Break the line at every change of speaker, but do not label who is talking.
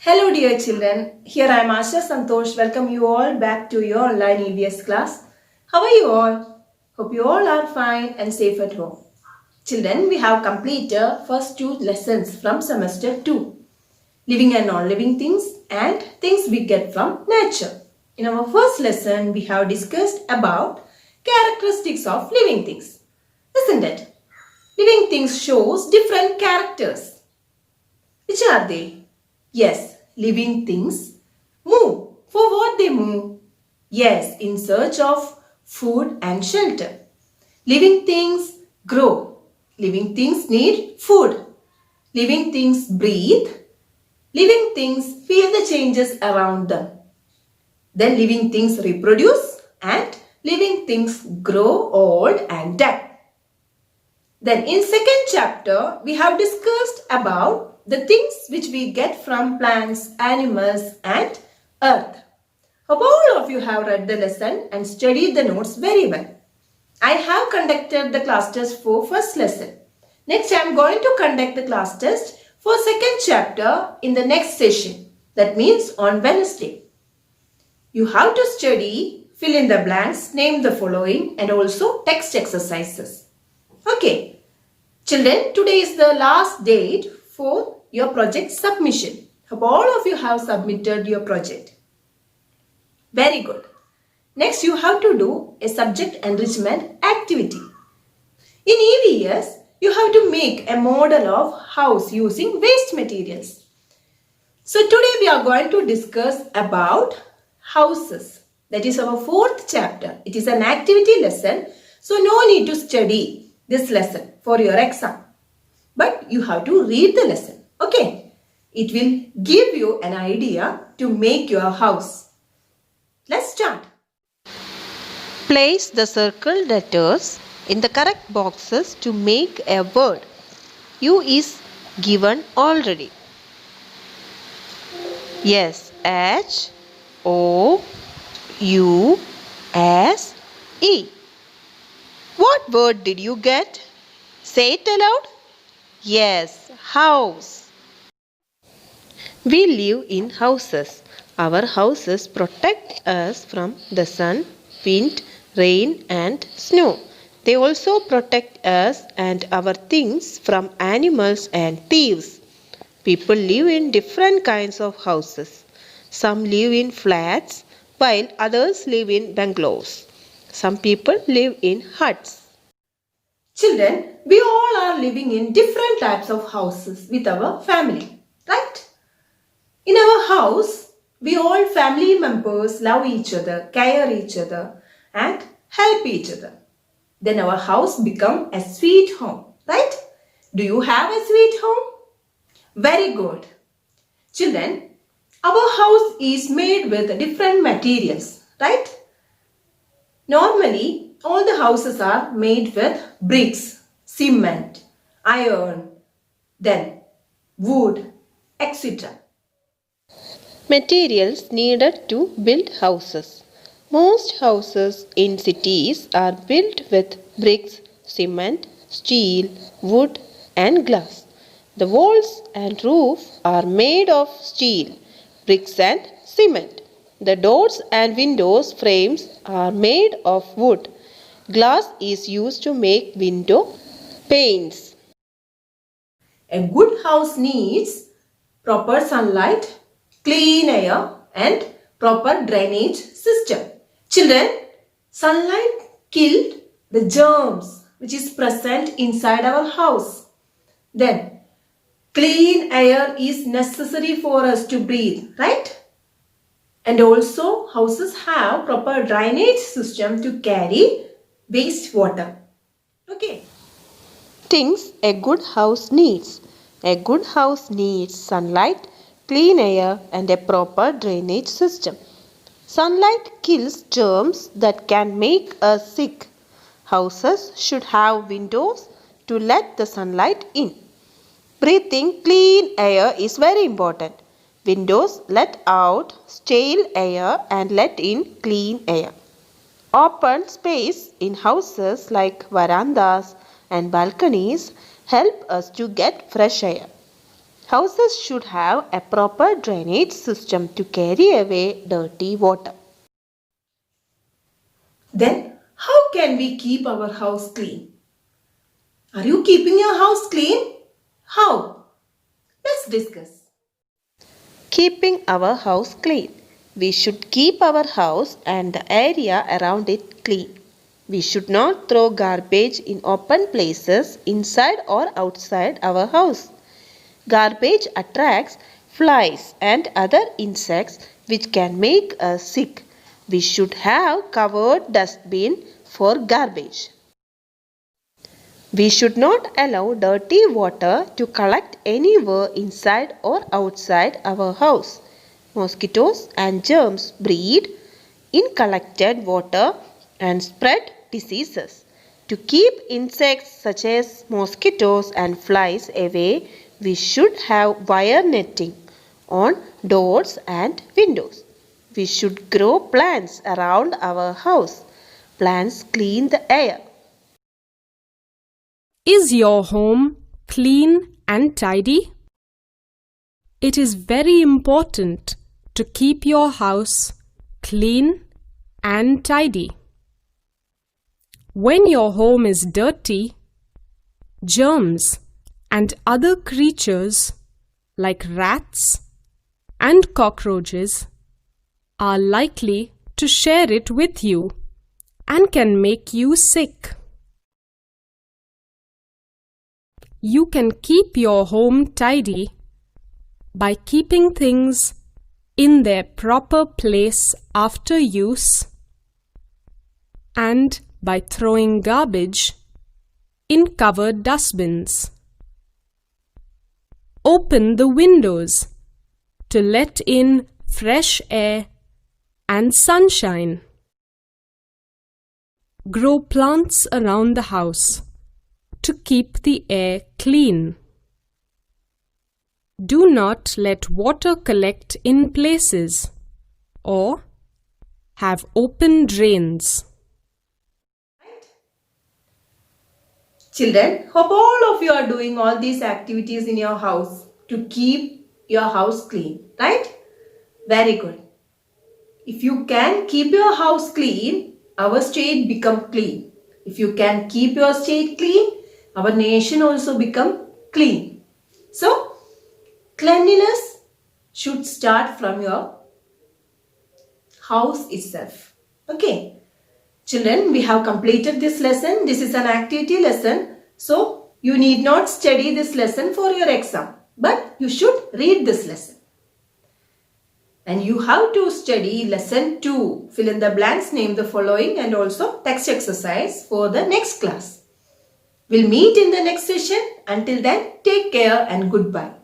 Hello dear children, here I am Asha Santosh. Welcome you all back to your online EVS class. How are you all? Hope you all are fine and safe at home. Children, we have completed first two lessons from semester 2. Living and non-living things and things we get from nature. In our first lesson, we have discussed about characteristics of living things. Isn't it? Living things shows different characters. Which are they? Yes, living things move. For what they move? Yes, in search of food and shelter. Living things grow. Living things need food. Living things breathe. Living things feel the changes around them. Then living things reproduce and living things grow old and die. Then in second chapter, we have discussed about the things which we get from plants, animals and earth. Hope all of you have read the lesson and studied the notes very well. I have conducted the class test for first lesson. Next I am going to conduct the class test for second chapter in the next session. That means on Wednesday. You have to study, fill in the blanks, name the following and also text exercises. Okay. Children, today is the last date for your project submission. Hope all of you have submitted your project. Very good. Next, you have to do a subject enrichment activity. In EVS, you have to make a model of house using waste materials. So today we are going to discuss about houses. That is our fourth chapter. It is an activity lesson, so no need to study this lesson for your exam. But you have to read the lesson. Okay. It will give you an idea to make your house. Let's start.
Place the circle letters in the correct boxes to make a word. U is given already. Yes, H O U S E. What word did you get? Say it aloud. Yes, house. We live in houses. Our houses protect us from the sun, wind, rain and snow. They also protect us and our things from animals and thieves. People live in different kinds of houses. Some live in flats while others live in bungalows. Some people live in huts.
Children, we all are living in different types of houses with our family, right? In our house, we all family members love each other, care each other and help each other. Then our house become a sweet home, right? Do you have a sweet home? Very good. Children, our house is made with different materials, right? Normally, all the houses are made with bricks, cement, iron, then wood, etc.
Materials needed to build houses. Most houses in cities are built with bricks, cement, steel, wood and glass. The walls and roof are made of steel, bricks and cement. The doors and windows frames are made of wood. Glass is used to make window panes.
A good house needs proper sunlight, clean air and proper drainage system. Children, sunlight killed the germs which is present inside our house. Then, clean air is necessary for us to breathe, right? And also, houses have proper drainage system to carry wastewater. Okay.
Things a good house needs. A good house needs sunlight, clean air and a proper drainage system. Sunlight kills germs that can make us sick. Houses should have windows to let the sunlight in. Breathing clean air is very important. Windows let out stale air and let in clean air. Open space in houses like verandas and balconies help us to get fresh air. Houses should have a proper drainage system to carry away dirty water.
Then, how can we keep our house clean? Are you keeping your house clean? How? Let's discuss.
Keeping our house clean. We should keep our house and the area around it clean. We should not throw garbage in open places inside or outside our house. Garbage attracts flies and other insects which can make us sick. We should have covered dustbin for garbage. We should not allow dirty water to collect anywhere inside or outside our house. Mosquitoes and germs breed in collected water and spread diseases. To keep insects such as mosquitoes and flies away, we should have wire netting on doors and windows. We should grow plants around our house. Plants clean the air.
Is your home clean and tidy? It is very important to keep your house clean and tidy. When your home is dirty, germs and other creatures like rats and cockroaches are likely to share it with you and can make you sick. You can keep your home tidy by keeping things in their proper place after use and by throwing garbage in covered dustbins. Open the windows to let in fresh air and sunshine. Grow plants around the house to keep the air clean. Do not let water collect in places or have open drains.
Children, hope all of you are doing all these activities in your house to keep your house clean, right? Very good. If you can keep your house clean, our state become clean. If you can keep your state clean, our nation also become clean. So, cleanliness should start from your house itself. Okay. Children, we have completed this lesson. This is an activity lesson. So, you need not study this lesson for your exam. But you should read this lesson. And you have to study lesson 2. Fill in the blanks, name the following and also text exercise for the next class. We'll meet in the next session. Until then, take care and goodbye.